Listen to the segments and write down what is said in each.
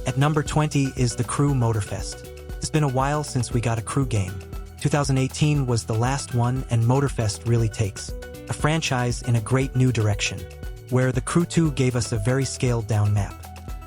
At number 20 is The Crew Motorfest. It's been a while since we got a Crew game. 2018 was the last one, and Motorfest really takes a franchise in a great new direction, where The Crew 2 gave us a very scaled-down map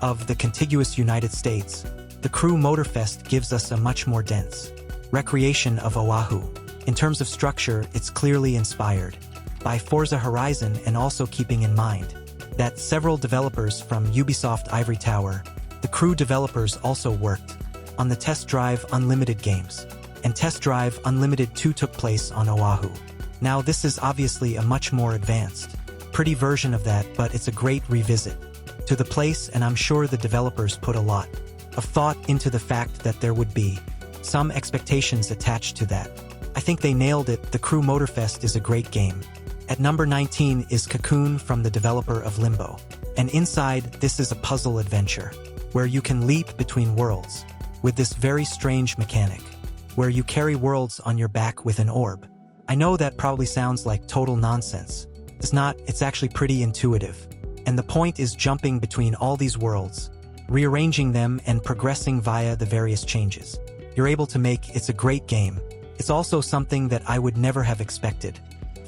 of the contiguous United States. The Crew Motorfest gives us a much more dense recreation of Oahu. In terms of structure, it's clearly inspired by Forza Horizon, and also keeping in mind that several developers from Ubisoft Ivory Tower, the Crew developers, also worked on the Test Drive Unlimited games, and Test Drive Unlimited 2 took place on Oahu. Now this is obviously a much more advanced, pretty version of that, but it's a great revisit to the place, and I'm sure the developers put a lot of thought into the fact that there would be some expectations attached to that. I think they nailed it. The Crew Motorfest is a great game. At number 19 is Cocoon from the developer of Limbo. And inside, this is a puzzle adventure where you can leap between worlds with this very strange mechanic where you carry worlds on your back with an orb. I know that probably sounds like total nonsense. It's not, it's actually pretty intuitive. And the point is jumping between all these worlds, rearranging them, and progressing via the various changes you're able to make. It's a great game. It's also something that I would never have expected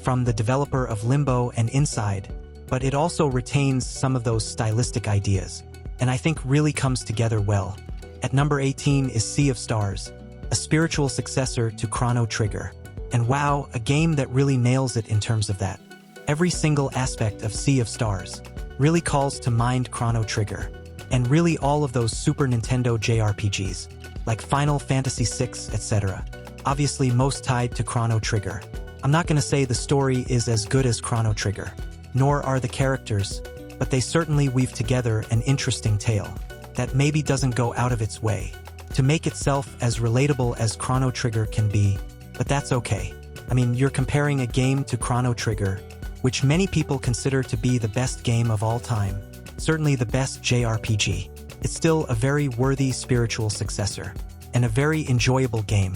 from the developer of Limbo and Inside, but it also retains some of those stylistic ideas, and I think really comes together well. At number 18 is Sea of Stars, a spiritual successor to Chrono Trigger. And wow, a game that really nails it in terms of that. Every single aspect of Sea of Stars really calls to mind Chrono Trigger, and really all of those Super Nintendo JRPGs, like Final Fantasy VI, etc. Obviously most tied to Chrono Trigger. I'm not going to say the story is as good as Chrono Trigger, nor are the characters, but they certainly weave together an interesting tale that maybe doesn't go out of its way to make itself as relatable as Chrono Trigger can be, but that's okay. I mean, you're comparing a game to Chrono Trigger, which many people consider to be the best game of all time, certainly the best JRPG. It's still a very worthy spiritual successor, and a very enjoyable game,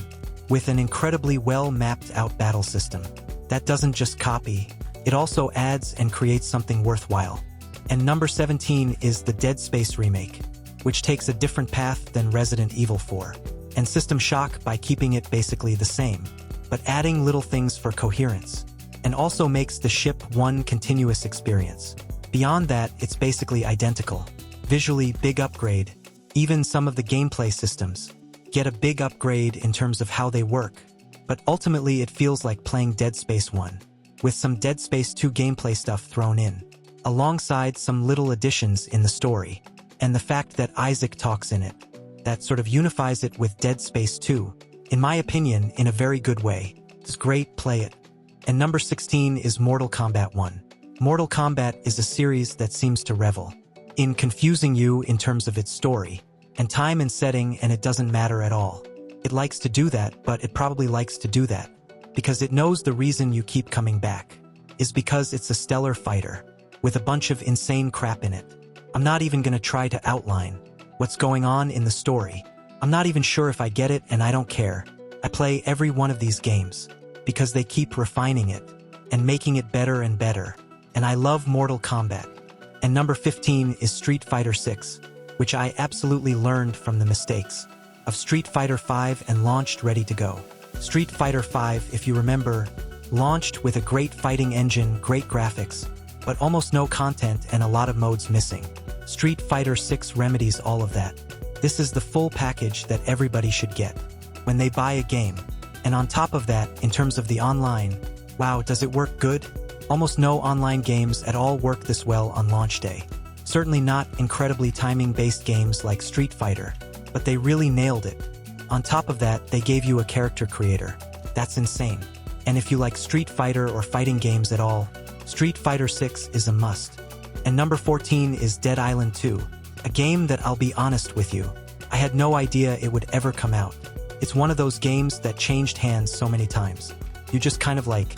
with an incredibly well-mapped-out battle system that doesn't just copy, it also adds and creates something worthwhile. And number 17 is the Dead Space remake, which takes a different path than Resident Evil 4 and System Shock by keeping it basically the same, but adding little things for coherence, and also makes the ship one continuous experience. Beyond that, it's basically identical. Visually, big upgrade. Even some of the gameplay systems get a big upgrade in terms of how they work, but ultimately it feels like playing Dead Space 1, with some Dead Space 2 gameplay stuff thrown in, alongside some little additions in the story, and the fact that Isaac talks in it. That sort of unifies it with Dead Space 2, in my opinion, in a very good way. It's great, play it. And number 16 is Mortal Kombat 1. Mortal Kombat is a series that seems to revel in confusing you in terms of its story, and time and setting, and it doesn't matter at all. It likes to do that, but it probably likes to do that because it knows the reason you keep coming back is because it's a stellar fighter with a bunch of insane crap in it. I'm not even gonna try to outline what's going on in the story. I'm not even sure if I get it, and I don't care. I play every one of these games because they keep refining it and making it better and better, and I love Mortal Kombat. And number 15 is Street Fighter 6, which I absolutely learned from the mistakes of Street Fighter 5 and launched ready to go. Street Fighter 5, if you remember, launched with a great fighting engine, great graphics, but almost no content and a lot of modes missing. Street Fighter 6 remedies all of that. This is the full package that everybody should get when they buy a game. And on top of that, in terms of the online, wow, does it work good? Almost no online games at all work this well on launch day. Certainly not incredibly timing-based games like Street Fighter, but they really nailed it. On top of that, they gave you a character creator. That's insane. And if you like Street Fighter or fighting games at all, Street Fighter 6 is a must. And number 14 is Dead Island 2, a game that, I'll be honest with you, I had no idea it would ever come out. It's one of those games that changed hands so many times. You just kind of like,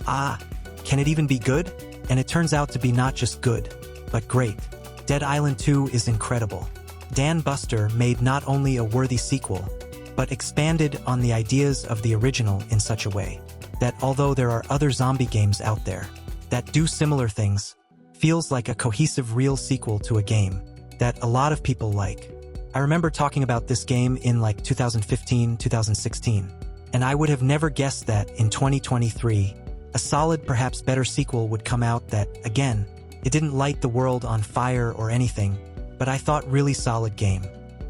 can it even be good? And it turns out to be not just good, but great. Dead Island 2 is incredible. Dan Buster made not only a worthy sequel, but expanded on the ideas of the original in such a way that although there are other zombie games out there that do similar things, feels like a cohesive real sequel to a game that a lot of people like. I remember talking about this game in like 2015, 2016, and I would have never guessed that in 2023, a solid, perhaps better sequel would come out that, again, it didn't light the world on fire or anything, but I thought really solid game.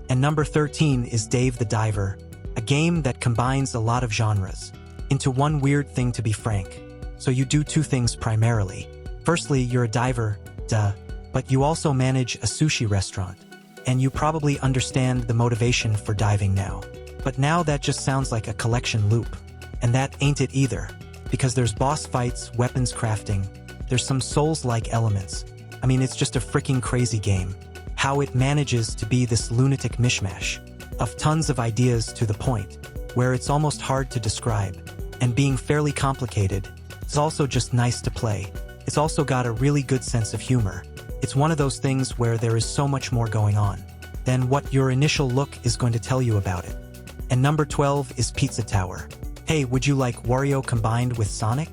And number 13 is Dave the Diver, a game that combines a lot of genres into one weird thing, to be frank. So you do two things primarily. Firstly, you're a diver, duh, but you also manage a sushi restaurant. And you probably understand the motivation for diving now. But now that just sounds like a collection loop. And that ain't it either. Because there's boss fights, weapons crafting, there's some Souls-like elements. I mean, it's just a freaking crazy game. How it manages to be this lunatic mishmash of tons of ideas to the point where it's almost hard to describe. And being fairly complicated, it's also just nice to play. It's also got a really good sense of humor. It's one of those things where there is so much more going on than what your initial look is going to tell you about it. And number 12 is Pizza Tower. Hey, would you like Wario combined with Sonic?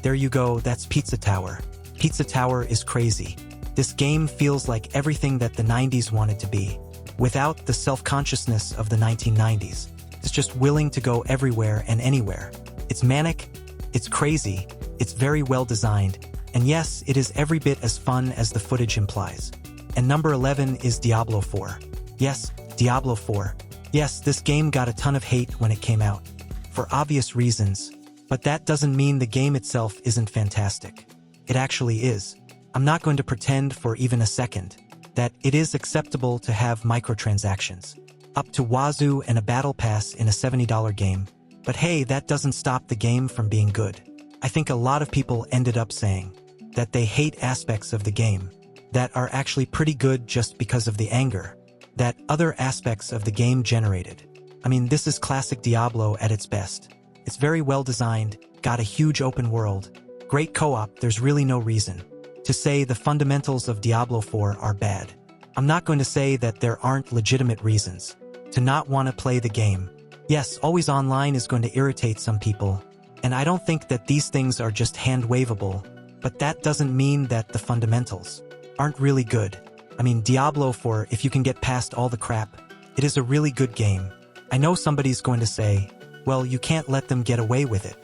There you go, that's Pizza Tower. Pizza Tower is crazy. This game feels like everything that the 90s wanted to be, without the self-consciousness of the 1990s. It's just willing to go everywhere and anywhere. It's manic, it's crazy, it's very well designed, and yes, it is every bit as fun as the footage implies. And number 11 is Diablo 4. Yes, Diablo 4. Yes, this game got a ton of hate when it came out, for obvious reasons, but that doesn't mean the game itself isn't fantastic. It actually is. I'm not going to pretend for even a second that it is acceptable to have microtransactions up to wazoo and a battle pass in a $70 game, but hey, that doesn't stop the game from being good. I think a lot of people ended up saying that they hate aspects of the game that are actually pretty good just because of the anger that other aspects of the game generated. I mean, this is classic Diablo at its best. It's very well designed, got a huge open world, great co-op. There's really no reason to say the fundamentals of Diablo 4 are bad. I'm not going to say that there aren't legitimate reasons to not want to play the game. Yes, always online is going to irritate some people, and I don't think that these things are just hand-waveable, but that doesn't mean that the fundamentals aren't really good. I mean, Diablo 4, if you can get past all the crap, it is a really good game. I know somebody's going to say, well, you can't let them get away with it.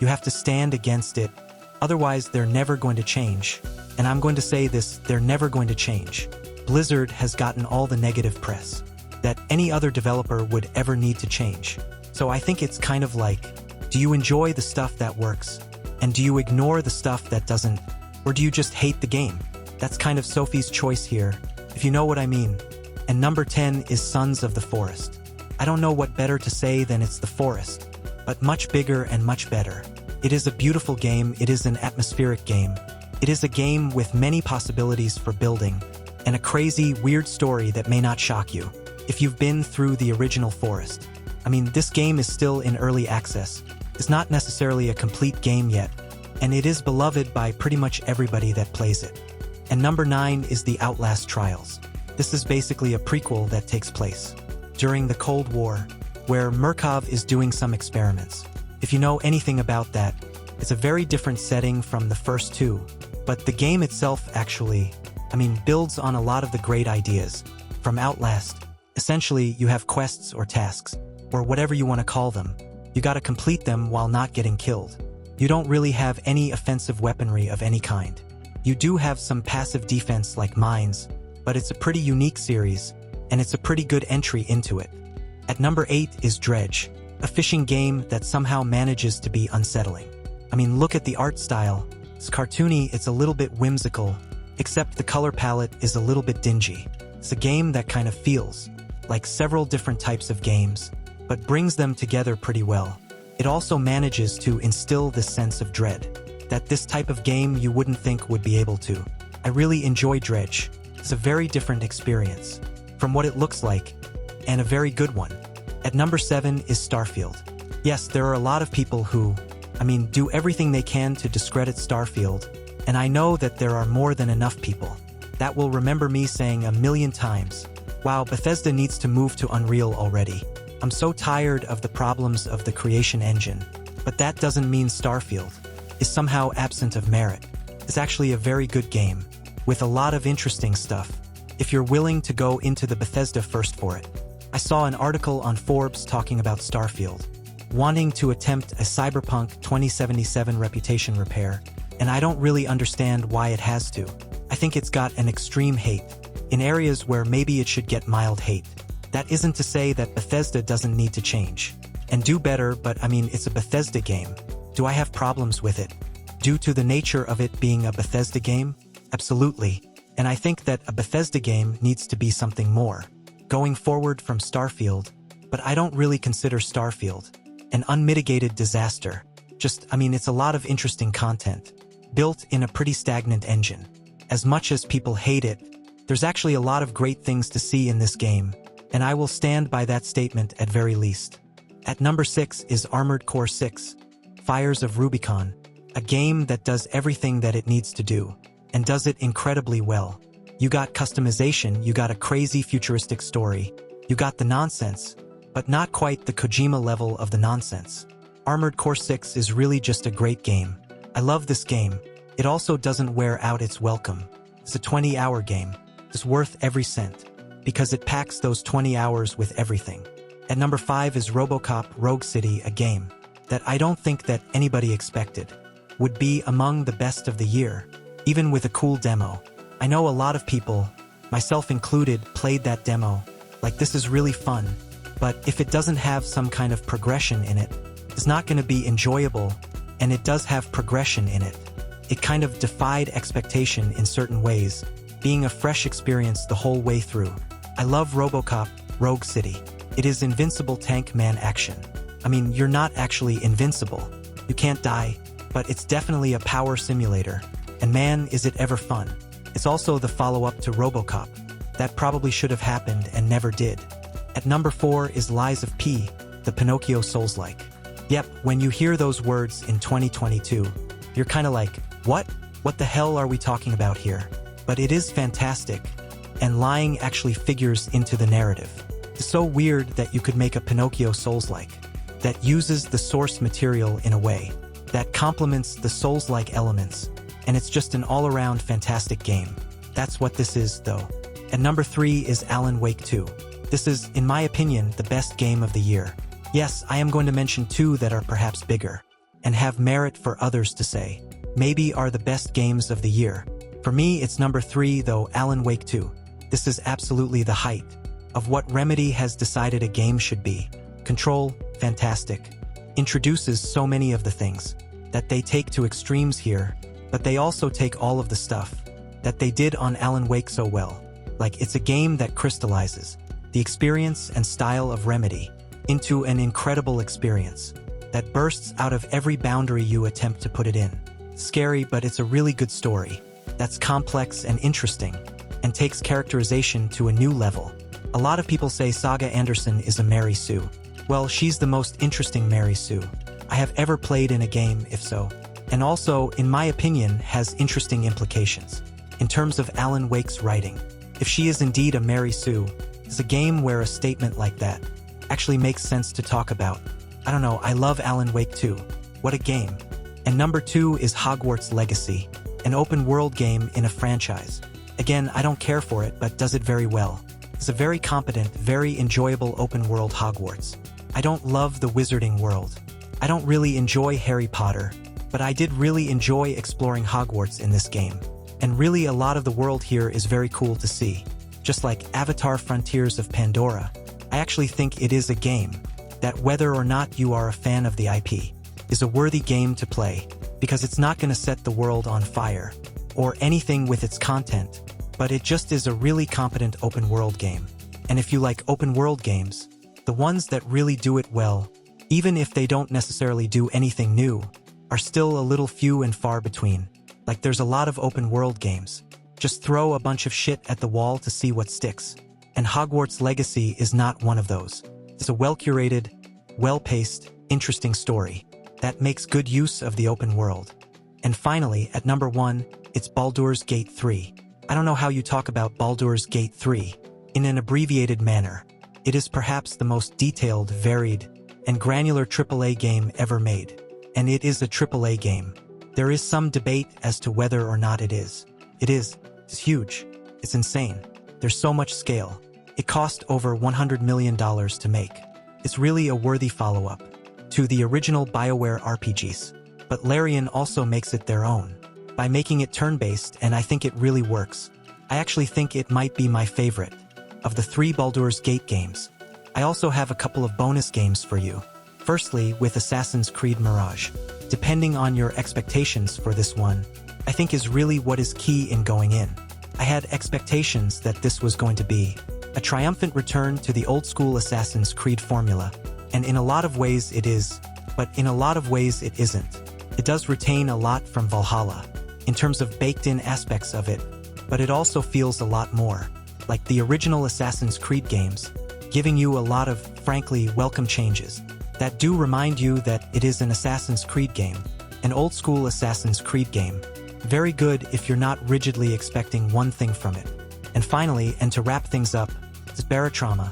You have to stand against it, otherwise they're never going to change. And I'm going to say this, they're never going to change. Blizzard has gotten all the negative press that any other developer would ever need to change. So I think it's kind of like, do you enjoy the stuff that works? And do you ignore the stuff that doesn't? Or do you just hate the game? That's kind of Sophie's choice here, if you know what I mean. And number 10 is Sons of the Forest. I don't know what better to say than it's the forest, but much bigger and much better. It is a beautiful game, it is an atmospheric game. It is a game with many possibilities for building, and a crazy, weird story that may not shock you if you've been through the original forest. I mean, this game is still in early access. It's not necessarily a complete game yet, and it is beloved by pretty much everybody that plays it. And number 9 is The Outlast Trials. This is basically a prequel that takes place during the Cold War, where Murkov is doing some experiments. If you know anything about that, it's a very different setting from the first two, but the game itself actually, builds on a lot of the great ideas from Outlast. Essentially, you have quests or tasks, or whatever you want to call them. You gotta complete them while not getting killed. You don't really have any offensive weaponry of any kind. You do have some passive defense like mines, but it's a pretty unique series, and it's a pretty good entry into it. At number 8 is Dredge, a fishing game that somehow manages to be unsettling. Look at the art style. It's cartoony, it's a little bit whimsical, except the color palette is a little bit dingy. It's a game that kind of feels like several different types of games, but brings them together pretty well. It also manages to instill this sense of dread that this type of game you wouldn't think would be able to. I really enjoy Dredge. It's a very different experience from what it looks like, and a very good one. At number 7 is Starfield. Yes, there are a lot of people who, do everything they can to discredit Starfield, and I know that there are more than enough people that will remember me saying a million times, wow, Bethesda needs to move to Unreal already. I'm so tired of the problems of the creation engine, but that doesn't mean Starfield is somehow absent of merit. It's actually a very good game, with a lot of interesting stuff. if you're willing to go into the Bethesda first for it. I saw an article on Forbes talking about Starfield, wanting to attempt a Cyberpunk 2077 reputation repair, and I don't really understand why it has to. I think it's got an extreme hate, in areas where maybe it should get mild hate. That isn't to say that Bethesda doesn't need to change and do better, but I mean, it's a Bethesda game. Do I have problems with it? Due to the nature of it being a Bethesda game? Absolutely. And I think that a Bethesda game needs to be something more, going forward from Starfield, but I don't really consider Starfield an unmitigated disaster. It's a lot of interesting content, built in a pretty stagnant engine. As much as people hate it, there's actually a lot of great things to see in this game, and I will stand by that statement at very least. At number 6 is Armored Core 6, Fires of Rubicon, a game that does everything that it needs to do, and does it incredibly well. You got customization, you got a crazy futuristic story, you got the nonsense, but not quite the Kojima level of the nonsense. Armored Core 6 is really just a great game. I love this game. It also doesn't wear out its welcome. It's a 20-hour game. It's worth every cent, because it packs those 20 hours with everything. At number 5 is RoboCop Rogue City, a game that I don't think that anybody expected would be among the best of the year, even with a cool demo. I know a lot of people, myself included, played that demo, like this is really fun, but if it doesn't have some kind of progression in it, it's not going to be enjoyable, and it does have progression in it. It kind of defied expectation in certain ways, being a fresh experience the whole way through. I love RoboCop Rogue City. It is invincible tank man action. I mean, you're not actually invincible. You can't die, but it's definitely a power simulator, and man, is it ever fun. It's also the follow-up to RoboCop. That probably should have happened and never did. At number 4 is Lies of P, the Pinocchio Souls-like. Yep, when you hear those words in 2022, you're kinda like, what? What the hell are we talking about here? But it is fantastic, and lying actually figures into the narrative. It's so weird that you could make a Pinocchio Souls-like that uses the source material in a way that complements the Souls-like elements, and it's just an all-around fantastic game. That's what this is, though. At number 3 is Alan Wake 2. This is, in my opinion, the best game of the year. Yes, I am going to mention 2 that are perhaps bigger, and have merit for others to say, maybe are the best games of the year. For me, it's number 3, though, Alan Wake 2. This is absolutely the height of what Remedy has decided a game should be. Control, fantastic. Introduces so many of the things that they take to extremes here, but they also take all of the stuff that they did on Alan Wake so well. Like, it's a game that crystallizes the experience and style of Remedy into an incredible experience that bursts out of every boundary you attempt to put it in. Scary, but it's a really good story that's complex and interesting and takes characterization to a new level. A lot of people say Saga Anderson is a Mary Sue. Well, she's the most interesting Mary Sue I have ever played in a game, if so. And also, in my opinion, has interesting implications in terms of Alan Wake's writing. If she is indeed a Mary Sue, it's a game where a statement like that actually makes sense to talk about. I don't know, I love Alan Wake 2. What a game. And number 2 is Hogwarts Legacy, an open-world game in a franchise. Again, I don't care for it, but does it very well. It's a very competent, very enjoyable open-world Hogwarts. I don't love the wizarding world. I don't really enjoy Harry Potter, but I did really enjoy exploring Hogwarts in this game. And really, a lot of the world here is very cool to see. Just like Avatar Frontiers of Pandora, I actually think it is a game that, whether or not you are a fan of the IP, is a worthy game to play, because it's not going to set the world on fire or anything with its content, but it just is a really competent open-world game. And if you like open-world games, the ones that really do it well, even if they don't necessarily do anything new, are still a little few and far between. Like, there's a lot of open-world games. Just throw a bunch of shit at the wall to see what sticks. And Hogwarts Legacy is not one of those. It's a well-curated, well-paced, interesting story that makes good use of the open world. And finally, at number 1, it's Baldur's Gate 3. I don't know how you talk about Baldur's Gate 3 in an abbreviated manner. It is perhaps the most detailed, varied, and granular AAA game ever made. And it is a AAA game. There is some debate as to whether or not it is. It is. It's huge. It's insane. There's so much scale. It cost over $100 million to make. It's really a worthy follow-up to the original BioWare RPGs. But Larian also makes it their own by making it turn-based, and I think it really works. I actually think it might be my favorite of the 3 Baldur's Gate games. I also have a couple of bonus games for you. Firstly, with Assassin's Creed Mirage. Depending on your expectations for this one, I think is really what is key in going in. I had expectations that this was going to be a triumphant return to the old-school Assassin's Creed formula, and in a lot of ways it is, but in a lot of ways it isn't. It does retain a lot from Valhalla, in terms of baked-in aspects of it, but it also feels a lot more like the original Assassin's Creed games, giving you a lot of, frankly, welcome changes that do remind you that it is an Assassin's Creed game, an old-school Assassin's Creed game. Very good if you're not rigidly expecting one thing from it. And finally, and to wrap things up, is Barotrauma,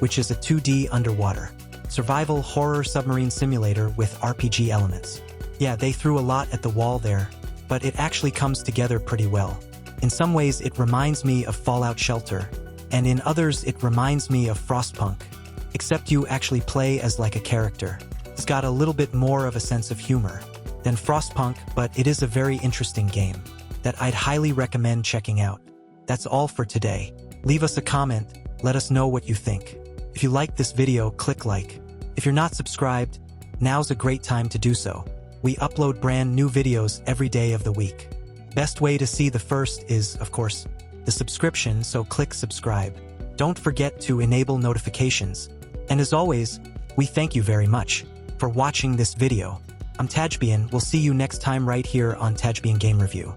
which is a 2D underwater survival horror submarine simulator with RPG elements. Yeah, they threw a lot at the wall there, but it actually comes together pretty well. In some ways, it reminds me of Fallout Shelter, and in others, it reminds me of Frostpunk, except you actually play as like a character. It's got a little bit more of a sense of humor than Frostpunk, but it is a very interesting game that I'd highly recommend checking out. That's all for today. Leave us a comment, let us know what you think. If you liked this video, click like. If you're not subscribed, now's a great time to do so. We upload brand new videos every day of the week. Best way to see the first is, of course, the subscription, so click subscribe. Don't forget to enable notifications. And as always, we thank you very much for watching this video. I'm Tajbian. We'll see you next time right here on Tajbian Game Review.